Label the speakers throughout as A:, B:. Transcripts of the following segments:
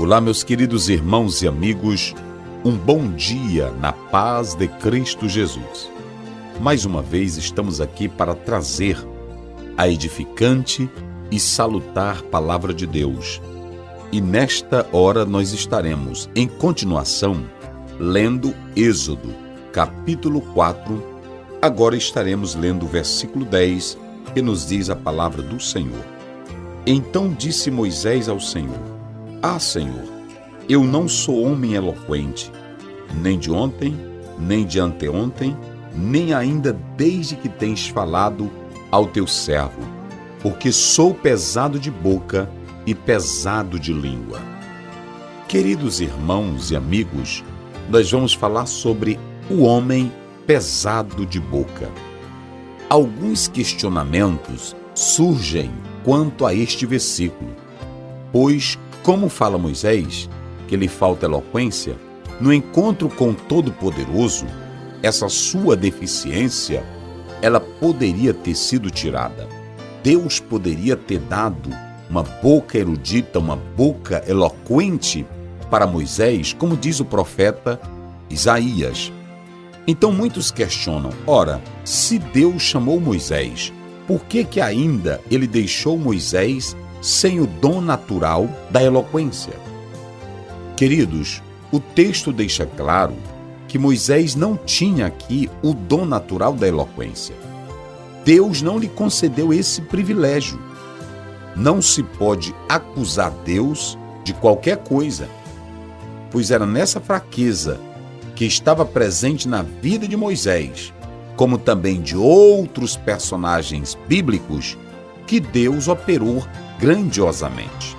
A: Olá, meus queridos irmãos e amigos, um bom dia na paz de Cristo Jesus. Mais uma vez estamos aqui para trazer a edificante e salutar palavra de Deus. E nesta hora nós estaremos, em continuação, lendo Êxodo, capítulo 4. Agora estaremos lendo o versículo 10, que nos diz a palavra do Senhor. Então disse Moisés ao Senhor: Ah, Senhor, eu não sou homem eloquente, nem de ontem, nem de anteontem, nem ainda desde que tens falado ao teu servo, porque sou pesado de boca e pesado de língua. Queridos irmãos e amigos, nós vamos falar sobre o homem pesado de boca. Alguns questionamentos surgem quanto a este versículo, pois, como fala Moisés, que lhe falta eloquência, no encontro com o Todo-Poderoso, essa sua deficiência, ela poderia ter sido tirada. Deus poderia ter dado uma boca erudita, uma boca eloquente para Moisés, como diz o profeta Isaías. Então muitos questionam: ora, se Deus chamou Moisés, por que ainda ele deixou Moisés sem o dom natural da eloquência? Queridos, o texto deixa claro que Moisés não tinha aqui o dom natural da eloquência. Deus não lhe concedeu esse privilégio. Não se pode acusar Deus de qualquer coisa, pois era nessa fraqueza que estava presente na vida de Moisés, como também de outros personagens bíblicos, que Deus operou grandiosamente.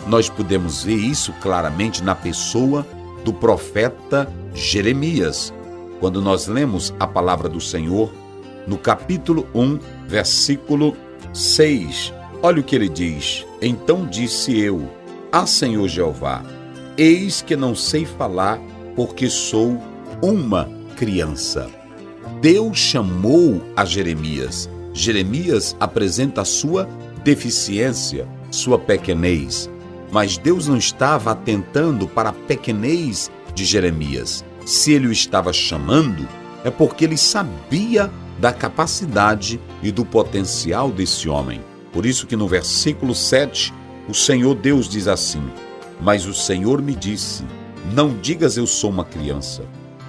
A: Nós podemos ver isso claramente na pessoa do profeta Jeremias, quando nós lemos a palavra do Senhor no capítulo 1, versículo 6. Olha o que ele diz: Então disse eu: Ah, Senhor Jeová, eis que não sei falar, porque sou uma criança. Deus chamou a Jeremias. Jeremias apresenta a sua deficiência, sua pequenez. Mas Deus não estava atentando para a pequenez de Jeremias. Se ele o estava chamando, é porque ele sabia da capacidade e do potencial desse homem. Por isso que no versículo 7, o Senhor Deus diz assim: Mas o Senhor me disse: Não digas eu sou uma criança,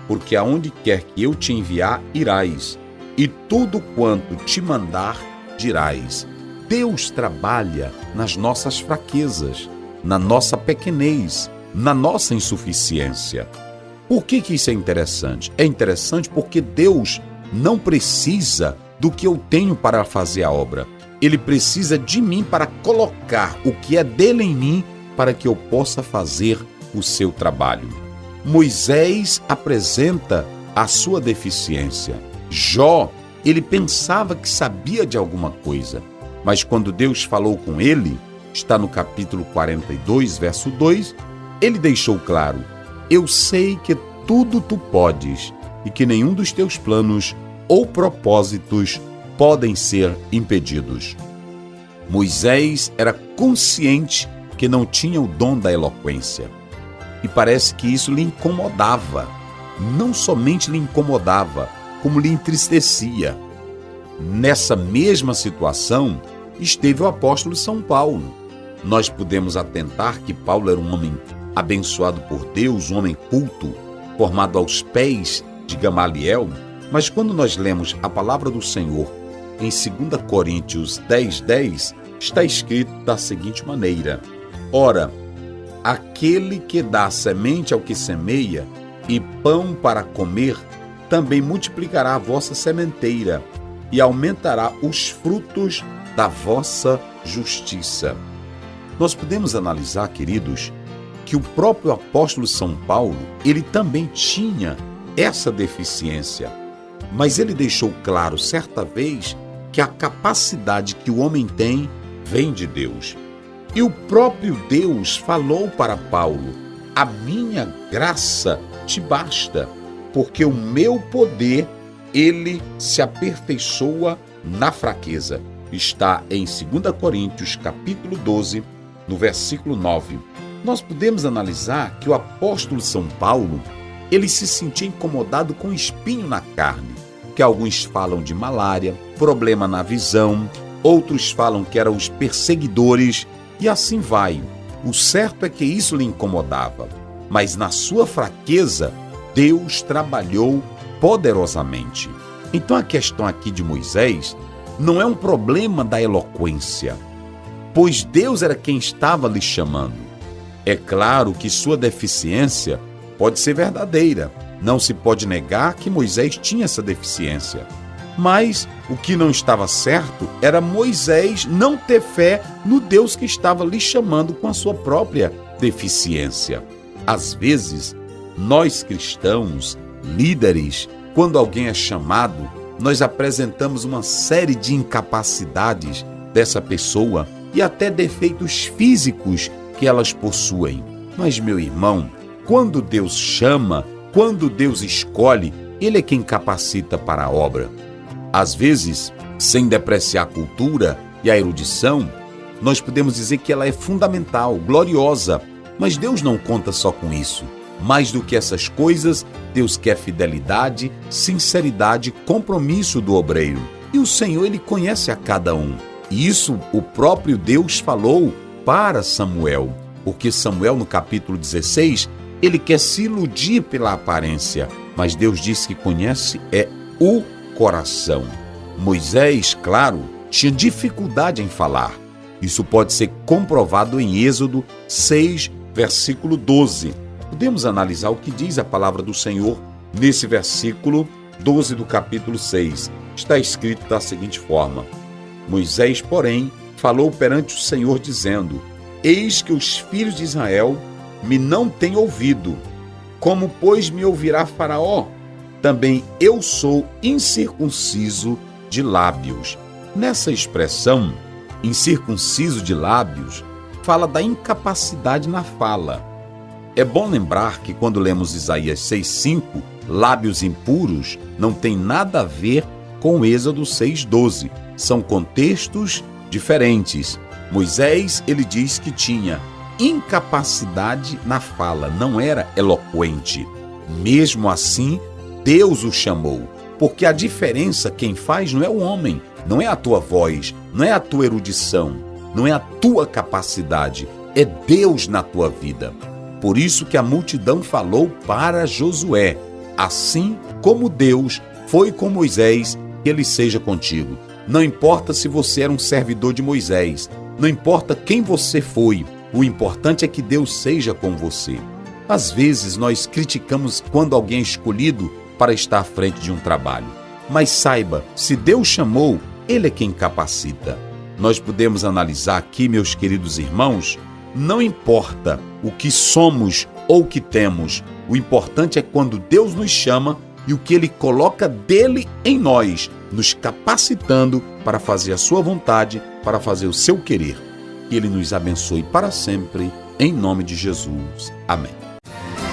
A: porque aonde quer que eu te enviar, irás, e tudo quanto te mandar, dirás. Deus trabalha nas nossas fraquezas, na nossa pequenez, na nossa insuficiência. Por que isso é interessante? É interessante porque Deus não precisa do que eu tenho para fazer a obra. Ele precisa de mim para colocar o que é dele em mim para que eu possa fazer o seu trabalho. Moisés apresenta a sua deficiência. Jó, ele pensava que sabia de alguma coisa, mas quando Deus falou com ele, está no capítulo 42, verso 2, ele deixou claro: Eu sei que tudo tu podes e que nenhum dos teus planos ou propósitos podem ser impedidos. Moisés era consciente que não tinha o dom da eloquência. E parece que isso lhe incomodava. Não somente lhe incomodava, como lhe entristecia. Nessa mesma situação esteve o apóstolo São Paulo. Nós podemos atentar que Paulo era um homem abençoado por Deus, um homem culto, formado aos pés de Gamaliel, mas quando nós lemos a palavra do Senhor em 2 Coríntios 10:10, está escrito da seguinte maneira: Ora, aquele que dá semente ao que semeia e pão para comer, também multiplicará a vossa sementeira e aumentará os frutos da vossa justiça. Nós podemos analisar, queridos, que o próprio apóstolo São Paulo, ele também tinha essa deficiência, mas ele deixou claro certa vez que a capacidade que o homem tem vem de Deus. E o próprio Deus falou para Paulo: A minha graça te basta, porque o meu poder, ele se aperfeiçoa na fraqueza. Está em 2 Coríntios, capítulo 12, no versículo 9. Nós podemos analisar que o apóstolo São Paulo, ele se sentia incomodado com espinho na carne, que alguns falam de malária, problema na visão, outros falam que eram os perseguidores, e assim vai. O certo é que isso lhe incomodava, mas na sua fraqueza, Deus trabalhou poderosamente. Então a questão aqui de Moisés não é um problema da eloquência, pois Deus era quem estava lhe chamando. É claro que sua deficiência pode ser verdadeira, não se pode negar que Moisés tinha essa deficiência. Mas o que não estava certo era Moisés não ter fé no Deus que estava lhe chamando com a sua própria deficiência. Às vezes, nós cristãos, líderes, quando alguém é chamado, nós apresentamos uma série de incapacidades dessa pessoa e até defeitos físicos que elas possuem. Mas, meu irmão, quando Deus chama, quando Deus escolhe, Ele é quem capacita para a obra. Às vezes, sem depreciar a cultura e a erudição, nós podemos dizer que ela é fundamental, gloriosa, mas Deus não conta só com isso. Mais do que essas coisas, Deus quer fidelidade, sinceridade, compromisso do obreiro. E o Senhor, Ele conhece a cada um. E isso o próprio Deus falou para Samuel, porque Samuel, no capítulo 16, ele quer se iludir pela aparência, mas Deus disse que conhece o coração. Moisés, claro, tinha dificuldade em falar. Isso pode ser comprovado em Êxodo 6, versículo 12. Podemos analisar o que diz a palavra do Senhor nesse versículo 12 do capítulo 6. Está escrito da seguinte forma: Moisés, porém, falou perante o Senhor, dizendo: Eis que os filhos de Israel me não têm ouvido. Como, pois, me ouvirá Faraó? Também eu sou incircunciso de lábios. Nessa expressão, incircunciso de lábios, fala da incapacidade na fala. É bom lembrar que quando lemos Isaías 6,5, lábios impuros, não tem nada a ver com Êxodo 6,12. São contextos diferentes. Moisés, ele diz que tinha incapacidade na fala, não era eloquente. Mesmo assim, Deus o chamou, porque a diferença quem faz não é o homem, não é a tua voz, não é a tua erudição, não é a tua capacidade, é Deus na tua vida. Por isso que a multidão falou para Josué: assim como Deus foi com Moisés, que Ele seja contigo. Não importa se você era um servidor de Moisés, não importa quem você foi, o importante é que Deus seja com você. Às vezes nós criticamos quando alguém é escolhido para estar à frente de um trabalho. Mas saiba, se Deus chamou, Ele é quem capacita. Nós podemos analisar aqui, meus queridos irmãos, não importa o que somos ou o que temos, o importante é quando Deus nos chama e o que Ele coloca dele em nós, nos capacitando para fazer a sua vontade, para fazer o seu querer. Que Ele nos abençoe para sempre, em nome de Jesus. Amém.